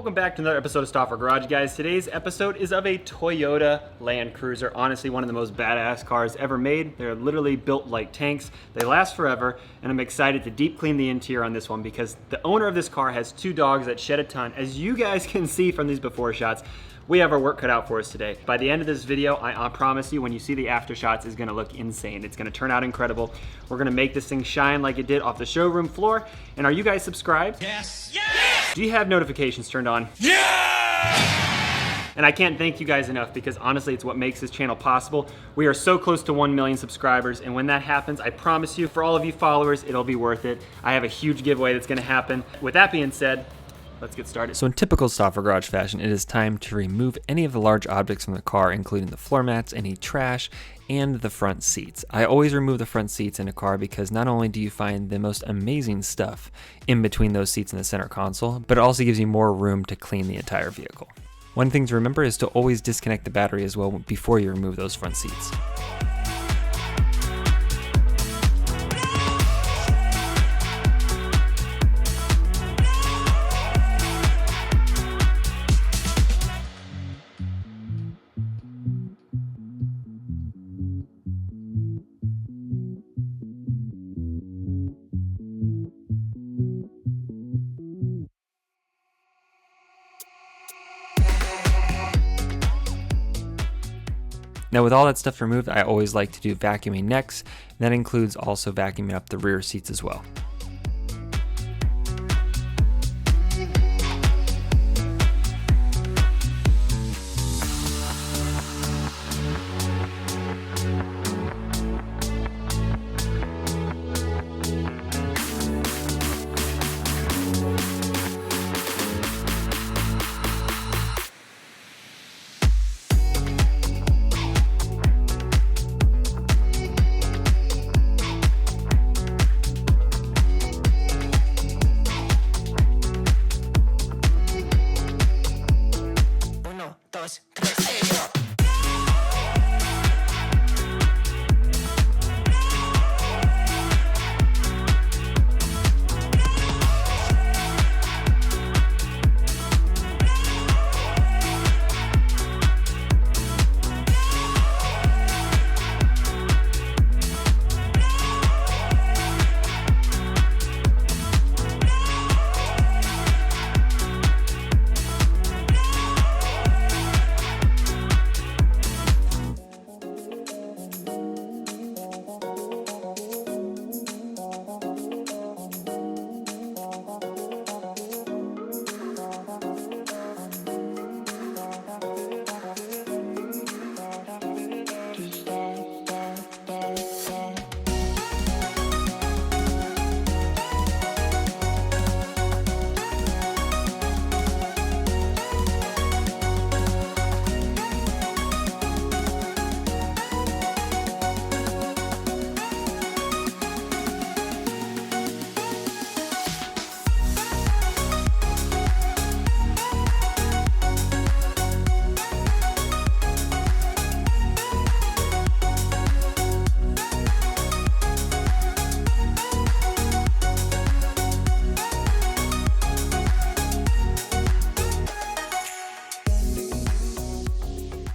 Welcome back to another episode of Stauffer Garage, guys. Today's episode is of a Toyota Land Cruiser. Honestly, one of the most badass cars ever made. They're literally built like tanks. They last forever, and I'm excited to deep clean the interior on this one because the owner of this car has two dogs that shed a ton. As you guys can see from these before shots, we have our work cut out for us today. By the end of this video, I promise you, when you see the after shots, it's gonna look insane. It's gonna turn out incredible. We're gonna make this thing shine like it did off the showroom floor. And are you guys subscribed? Yes. Yes! Do you have notifications turned on? Yeah! And I can't thank you guys enough because honestly, it's what makes this channel possible. We are so close to 1 million subscribers, and when that happens, I promise you, for all of you followers, it'll be worth it. I have a huge giveaway that's gonna happen. With that being said, let's get started. So in typical Stauffer Garage fashion, it is time to remove any of the large objects from the car, including the floor mats, any trash, and the front seats. I always remove the front seats in a car because not only do you find the most amazing stuff in between those seats and the center console, but it also gives you more room to clean the entire vehicle. One thing to remember is to always disconnect the battery as well before you remove those front seats. Now with all that stuff removed, I always like to do vacuuming next. That includes also vacuuming up the rear seats as well.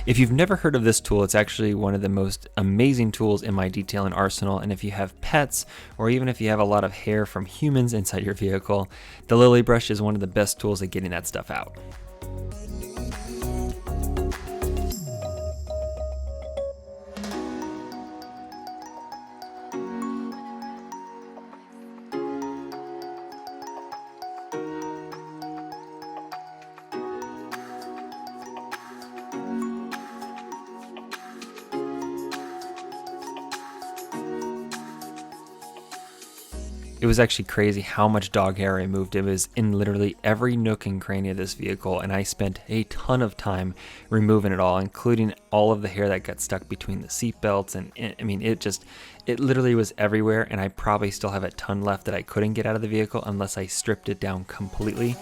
If you've never heard of this tool, it's actually one of the most amazing tools in my detailing arsenal. And if you have pets, or even if you have a lot of hair from humans inside your vehicle, the Lily brush is one of the best tools at getting that stuff out. It was actually crazy how much dog hair I removed. It was in literally every nook and cranny of this vehicle, and I spent a ton of time removing it all, including all of the hair that got stuck between the seat belts. And I mean, it literally was everywhere, and I probably still have a ton left that I couldn't get out of the vehicle unless I stripped it down completely.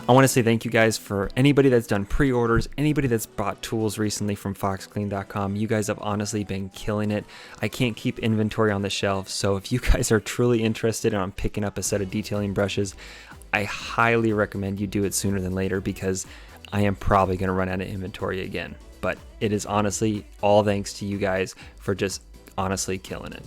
I want to say thank you guys for anybody that's done pre-orders, anybody that's bought tools recently from foxclean.com. You guys have honestly been killing it. I can't keep inventory on the shelf, so if you guys are truly interested in picking up a set of detailing brushes, I highly recommend you do it sooner than later, because I am probably going to run out of inventory again. But it is honestly all thanks to you guys for just honestly killing it.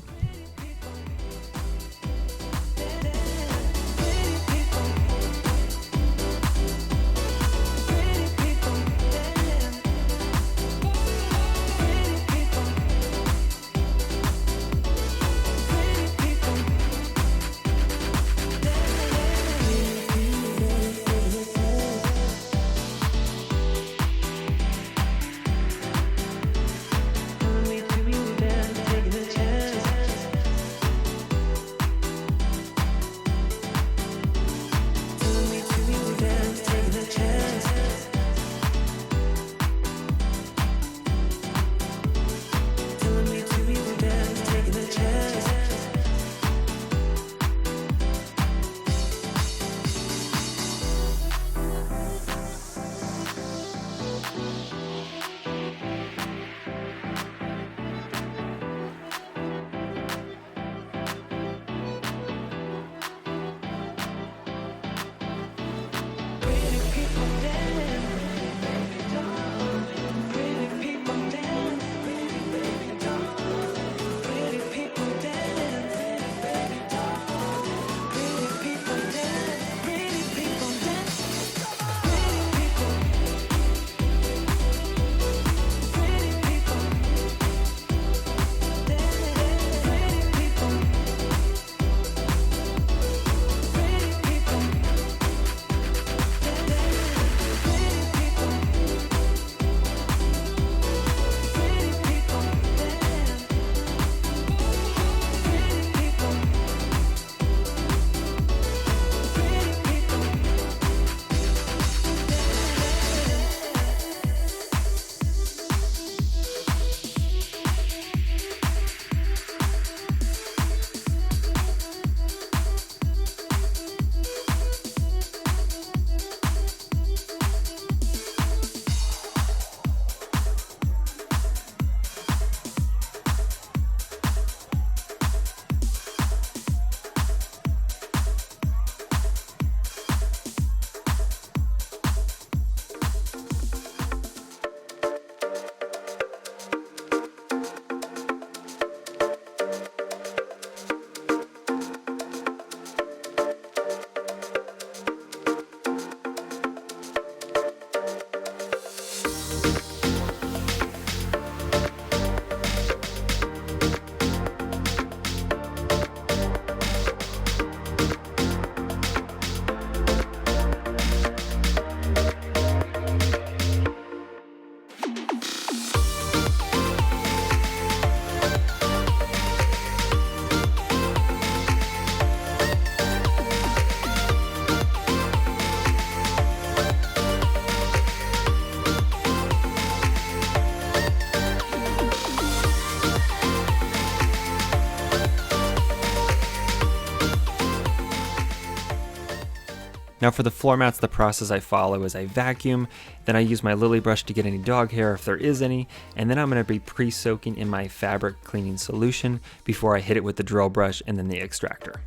Now for the floor mats, the process I follow is I vacuum, then I use my lily brush to get any dog hair if there is any, and then I'm going to be pre-soaking in my fabric cleaning solution before I hit it with the drill brush and then the extractor.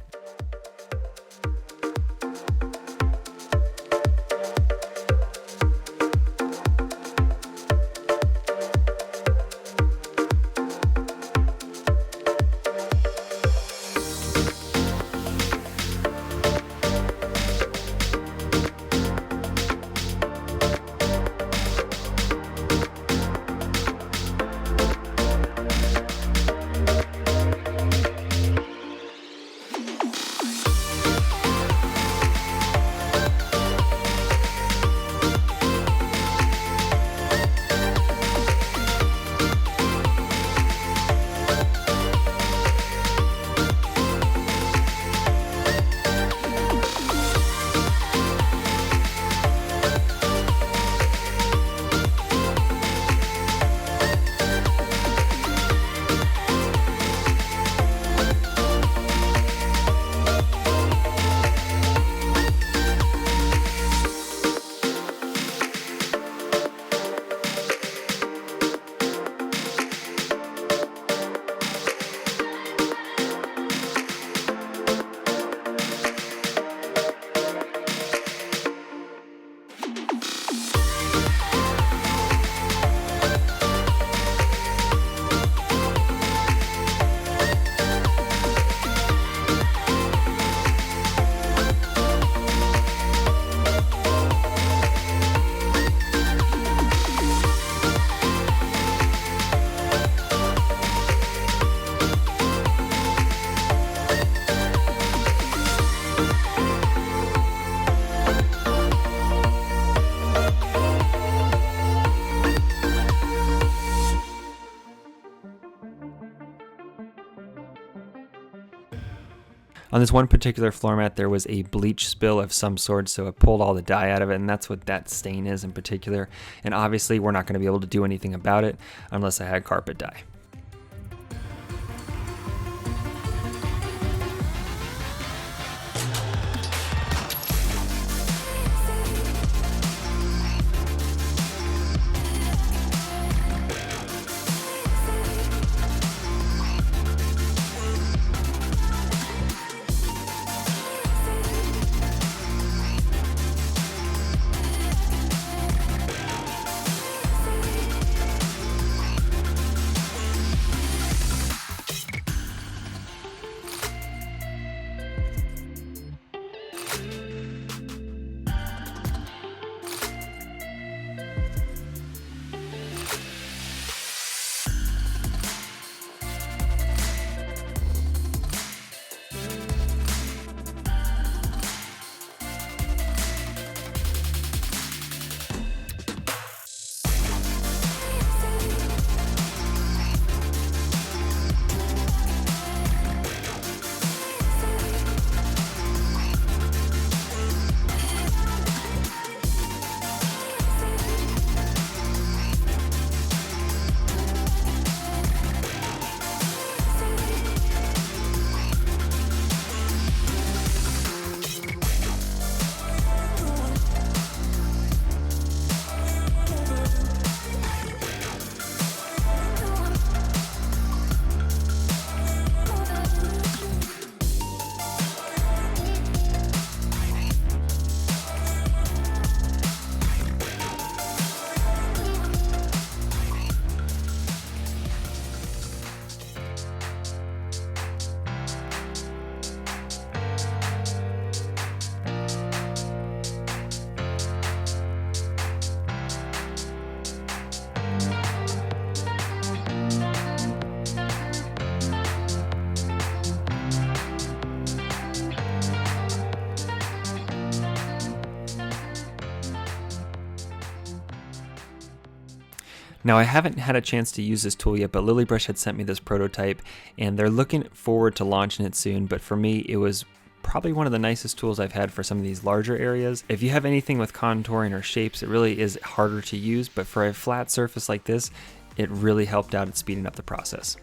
On this one particular floor mat, there was a bleach spill of some sort, so it pulled all the dye out of it, and that's what that stain is in particular. And obviously, we're not going to be able to do anything about it unless I had carpet dye. Now, I haven't had a chance to use this tool yet, but Lilybrush had sent me this prototype, and they're looking forward to launching it soon. But for me, it was probably one of the nicest tools I've had for some of these larger areas. If you have anything with contouring or shapes, it really is harder to use, but for a flat surface like this, it really helped out at speeding up the process.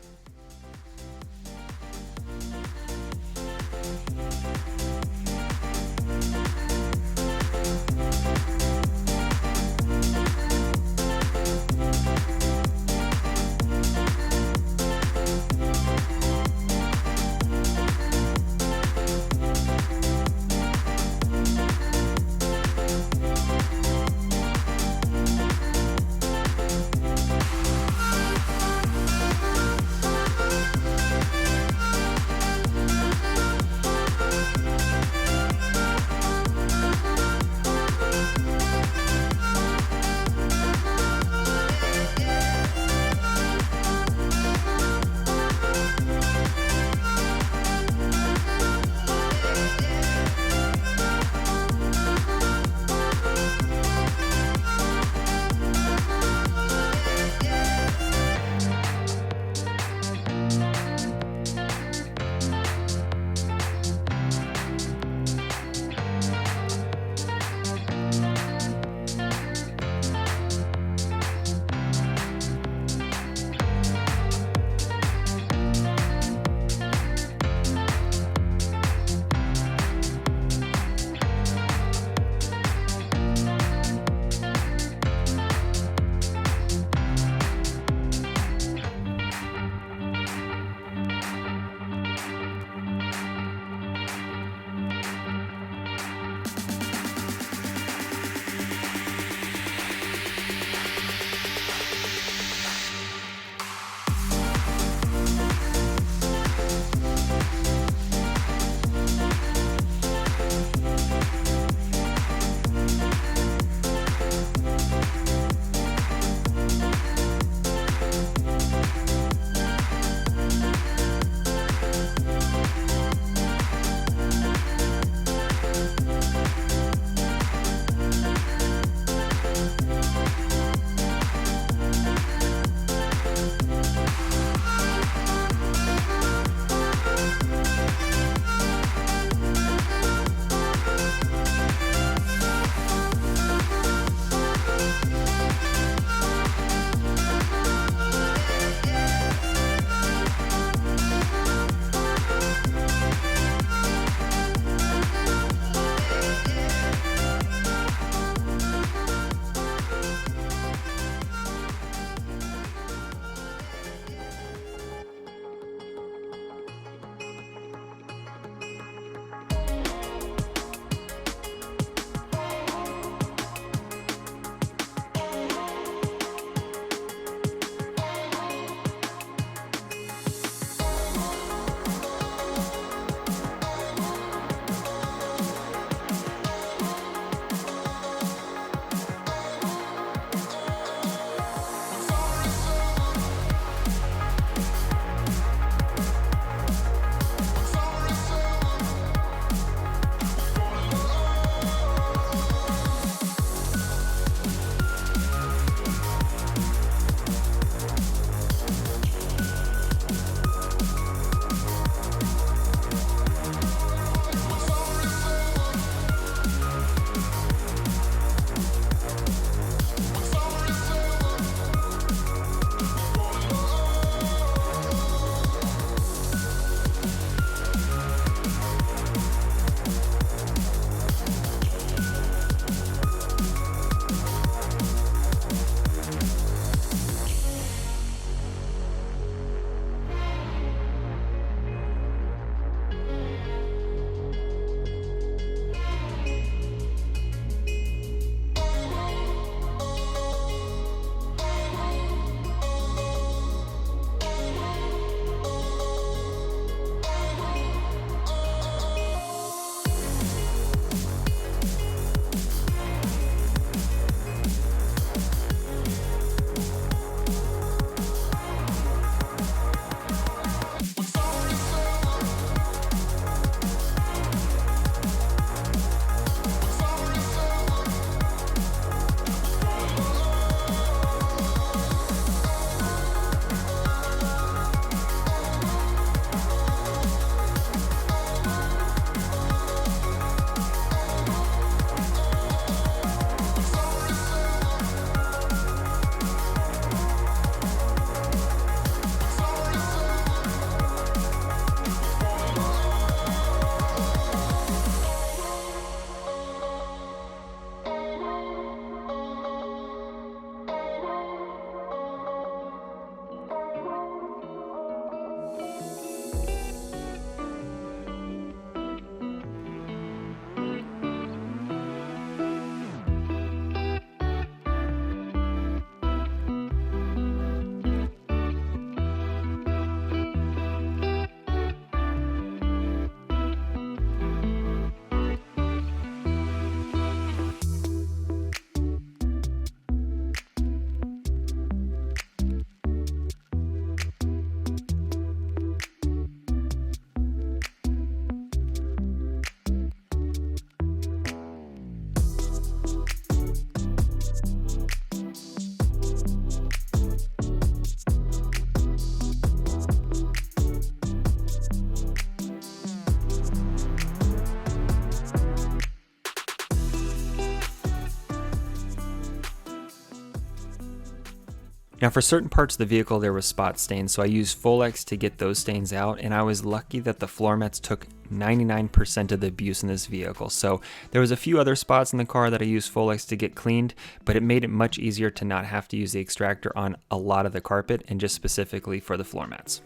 Now for certain parts of the vehicle there was spot stains, so I used Folex to get those stains out, and I was lucky that the floor mats took 99% of the abuse in this vehicle. So there was a few other spots in the car that I used Folex to get cleaned, but it made it much easier to not have to use the extractor on a lot of the carpet and just specifically for the floor mats.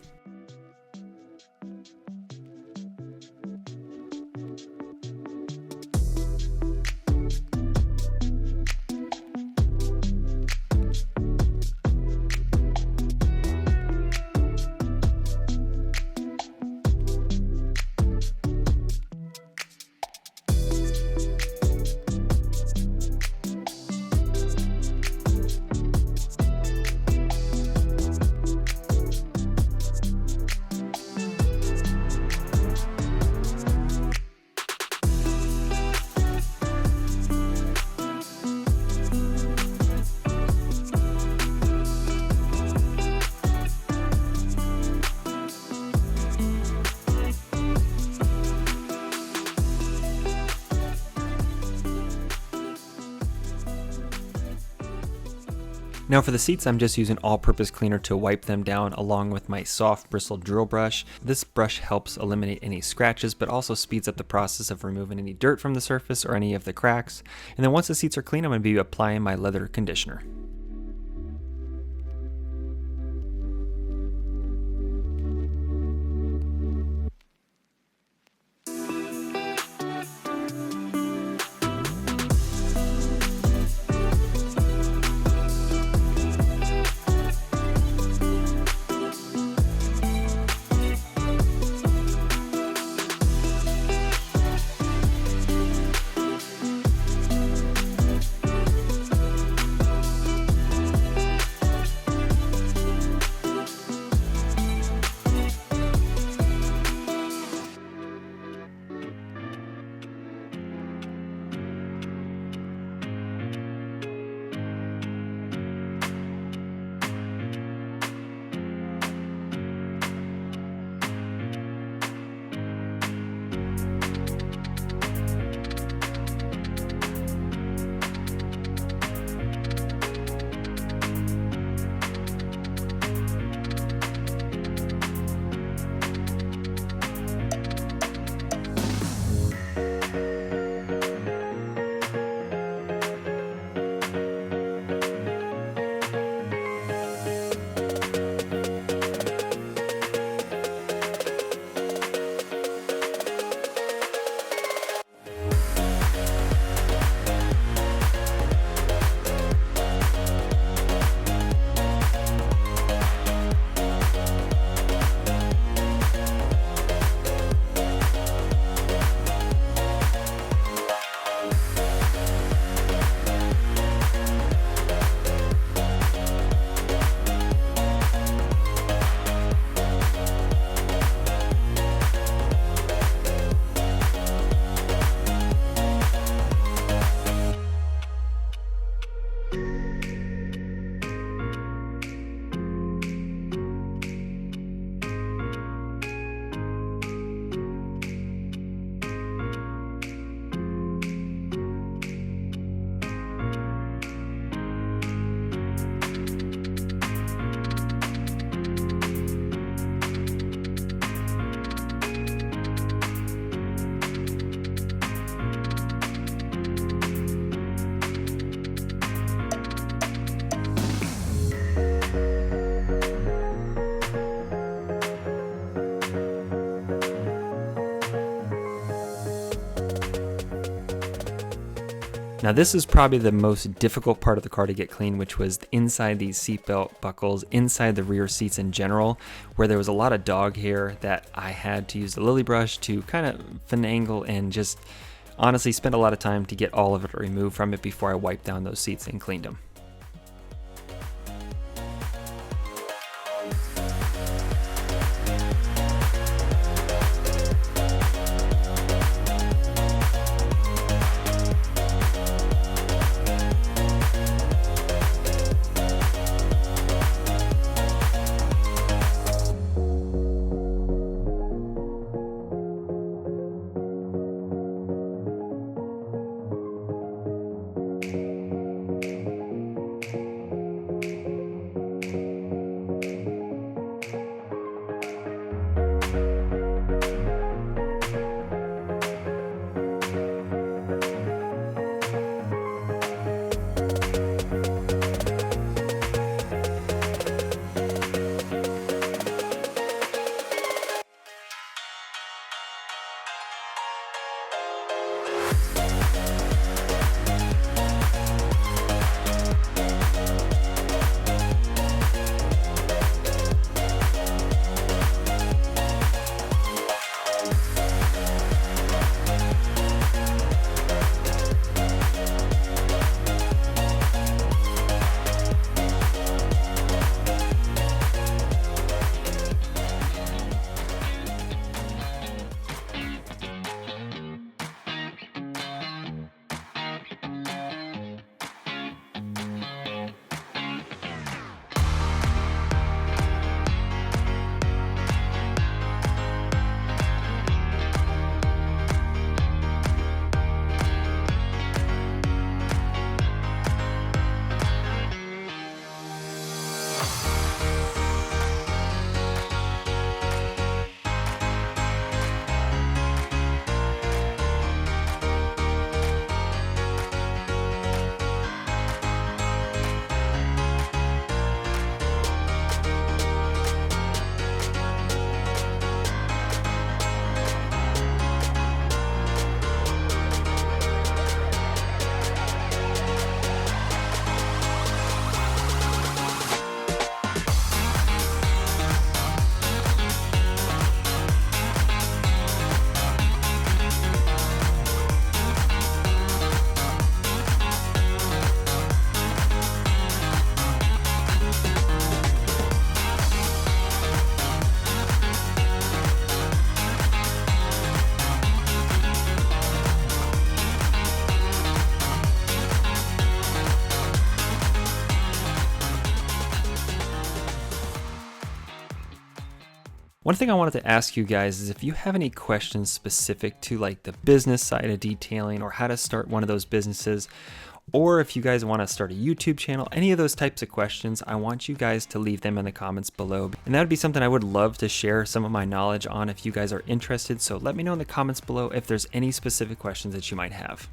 Now for the seats, I'm just using all-purpose cleaner to wipe them down along with my soft bristled drill brush. This brush helps eliminate any scratches, but also speeds up the process of removing any dirt from the surface or any of the cracks. And then once the seats are clean, I'm going to be applying my leather conditioner. Now this is probably the most difficult part of the car to get clean, which was inside these seatbelt buckles, inside the rear seats in general, where there was a lot of dog hair that I had to use the lily brush to kind of finagle and just honestly spend a lot of time to get all of it removed from it before I wiped down those seats and cleaned them. One thing I wanted to ask you guys is if you have any questions specific to like the business side of detailing or how to start one of those businesses, or if you guys want to start a YouTube channel, any of those types of questions, I want you guys to leave them in the comments below. And that would be something I would love to share some of my knowledge on if you guys are interested. So let me know in the comments below if there's any specific questions that you might have.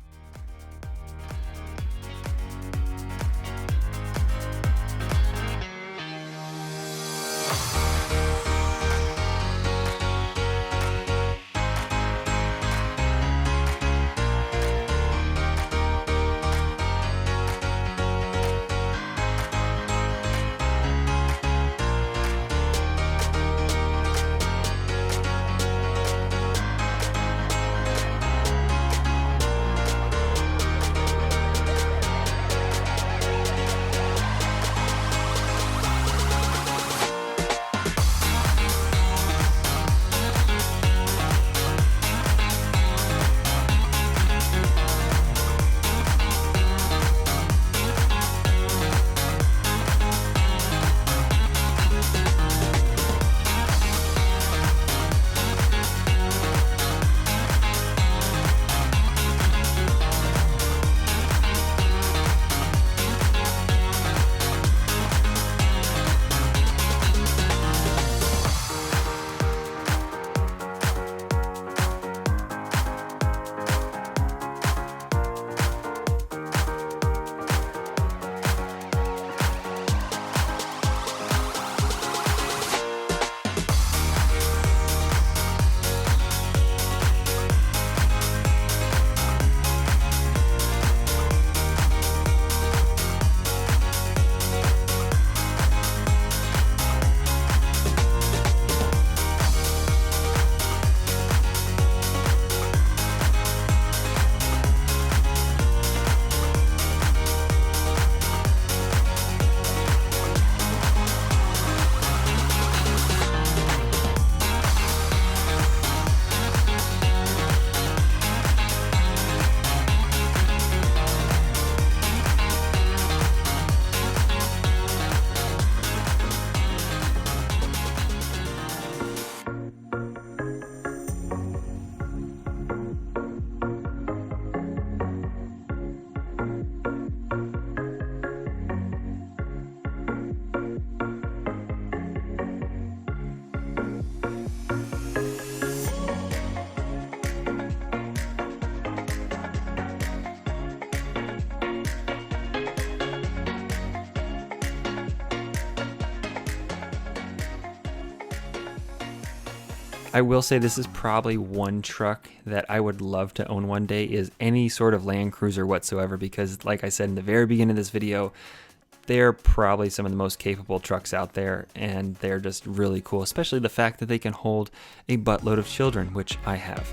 I will say this is probably one truck that I would love to own one day, is any sort of Land Cruiser whatsoever, because like I said in the very beginning of this video, they're probably some of the most capable trucks out there, and they're just really cool, especially the fact that they can hold a buttload of children, which I have.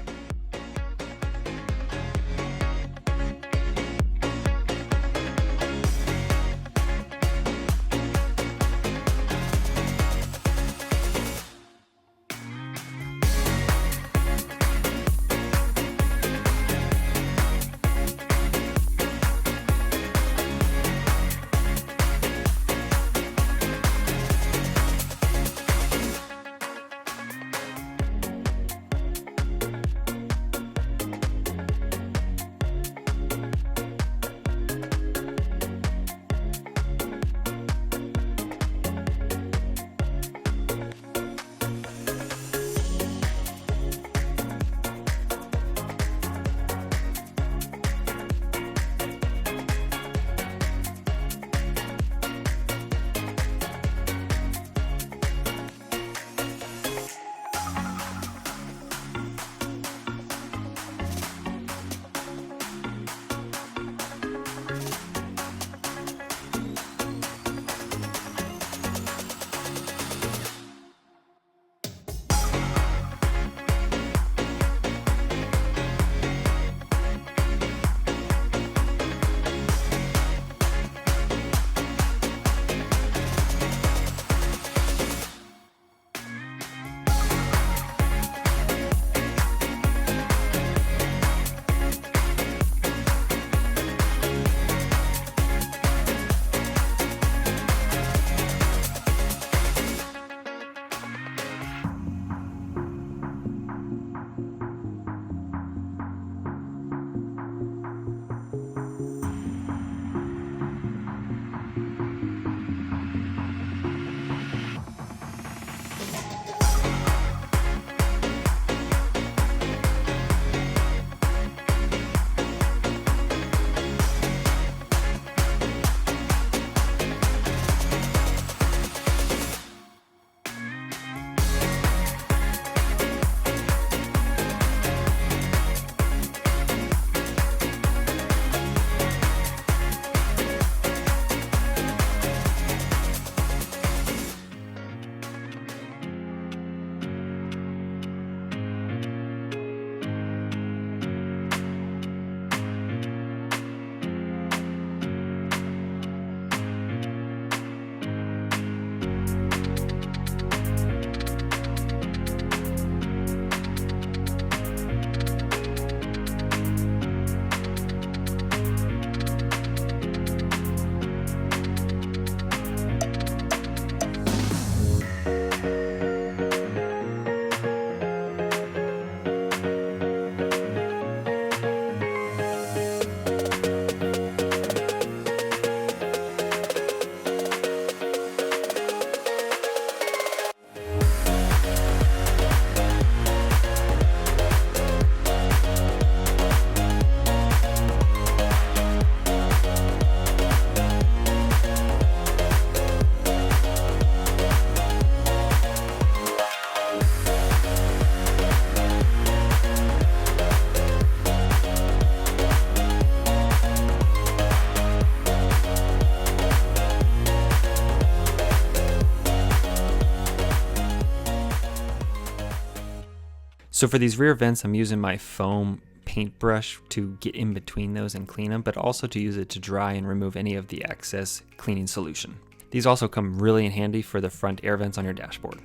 So for these rear vents, I'm using my foam paintbrush to get in between those and clean them, but also to use it to dry and remove any of the excess cleaning solution. These also come really in handy for the front air vents on your dashboard.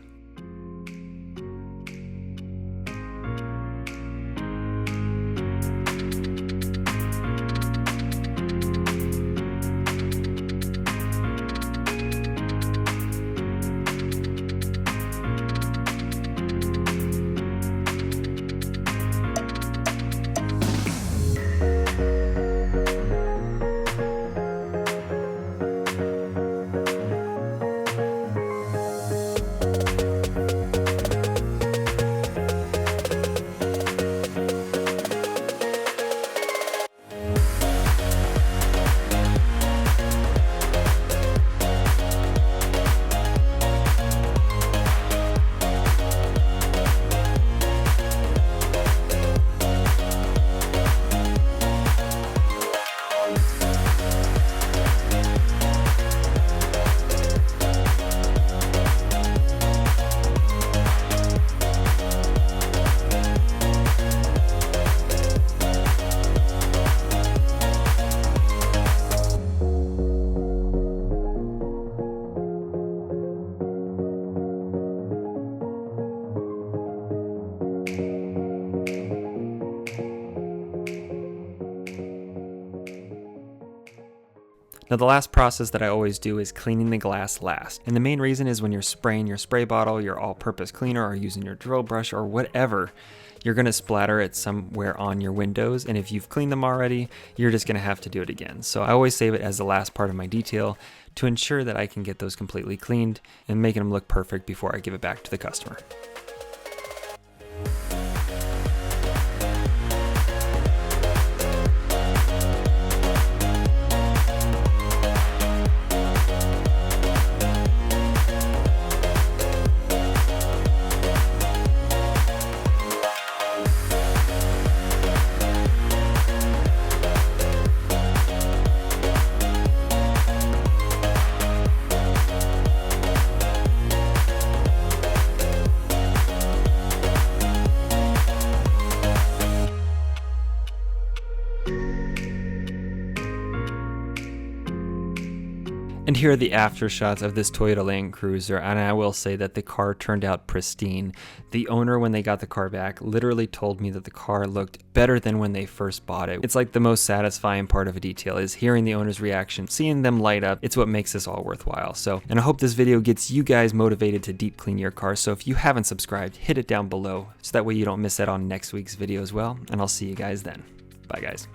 Now the last process that I always do is cleaning the glass last. And the main reason is when you're spraying your spray bottle, your all-purpose cleaner, or using your drill brush or whatever, you're gonna splatter it somewhere on your windows. And if you've cleaned them already, you're just gonna have to do it again. So I always save it as the last part of my detail to ensure that I can get those completely cleaned and making them look perfect before I give it back to the customer. And here are the after shots of this Toyota Land Cruiser, and I will say that the car turned out pristine. The owner, when they got the car back, literally told me that the car looked better than when they first bought it. It's like the most satisfying part of a detail is hearing the owner's reaction, seeing them light up. It's what makes this all worthwhile. So, and I hope this video gets you guys motivated to deep clean your car. So if you haven't subscribed, hit it down below so that way you don't miss out on next week's video as well. And I'll see you guys then. Bye guys.